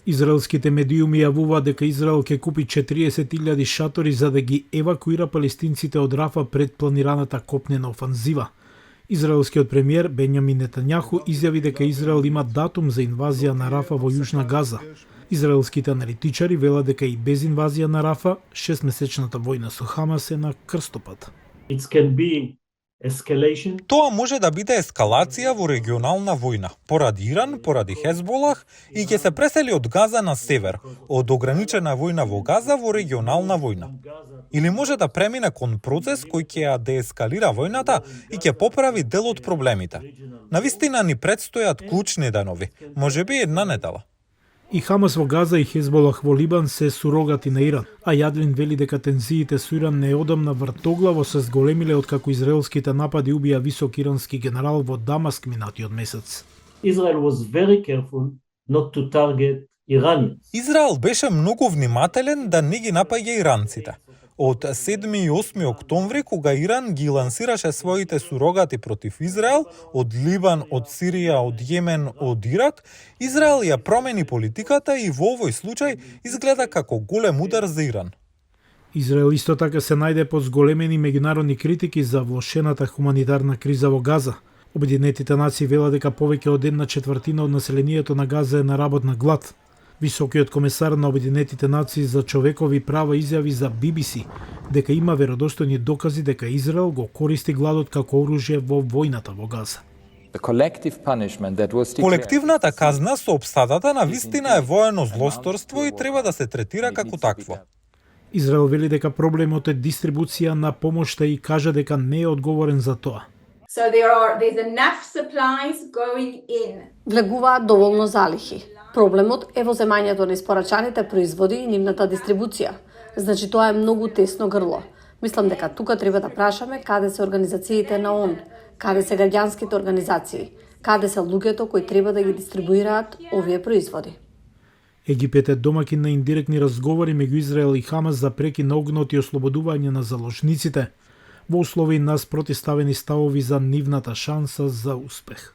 Израелските медиуми јавуваат дека Израел ќе купи 40.000 шатори за да ги евакуира палестинците од Рафа пред планираната копнена офанзива. Израелскиот премиер Бенјамин Нетањаху изјави дека Израел има датум за инвазија на Рафа во Јужна Газа. Израелските аналитичари велат дека и без инвазија на Рафа, 6-месечната војна со Хамас е на крстопат. Тоа може да биде ескалација во регионална војна, поради Иран, поради Хезболах и ќе се пресели од Газа на север, од ограничена војна во Газа во регионална војна. Или може да премине кон процес кој ќе ја деескалира војната и ќе поправи дел од проблемите. Навистина ни предстојат клучни денови, можеби една недела. И Хамас во Газа и Хезболах во Либан се сурогати на Иран, а Јадлин вели дека тензиите со Иран неодамна вртоглаво се зголемиле откако израелските напади убија висок ирански генерал во Дамаск минатиот месец. Израел беше многу внимателен да не ги напаѓа иранците. Од 7 и 8 октомври, кога Иран ги лансираше своите сурогати против Израел, од Ливан, од Сирија, од Јемен, од Ирак, Израел ја промени политиката и во овој случај изгледа како голем удар за Иран. Израел исто така се најде под зголемени меѓународни критики за влошената хуманитарна криза во Газа. Обединетите нации велат дека повеќе од 1/4 од населението на Газа е на работна глад. Високиот комесар на Обединетите нации за човекови права изјави за BBC дека има веродостојни докази дека Израел го користи гладот како оружје во војната во Газа. Колективната казна со опсадата на вистина е воено злосторство и треба да се третира како такво. Израел вели дека проблемот е дистрибуција на помошта и кажа дека не е одговорен за тоа. Влегуваат доволно залихи. Проблемот е во земањето на испорачаните производи и нивната дистрибуција. Значи тоа е многу тесно грло. Мислам дека тука треба да прашаме каде се организациите на ООН, каде се граѓанските организации, каде се луѓето кои треба да ги дистрибуираат овие производи. Египет е домакин на индиректни разговори меѓу Израел и Хамас за преки на огнот и ослободување на заложниците во услови на спротивставени ставови за нивната шанса за успех.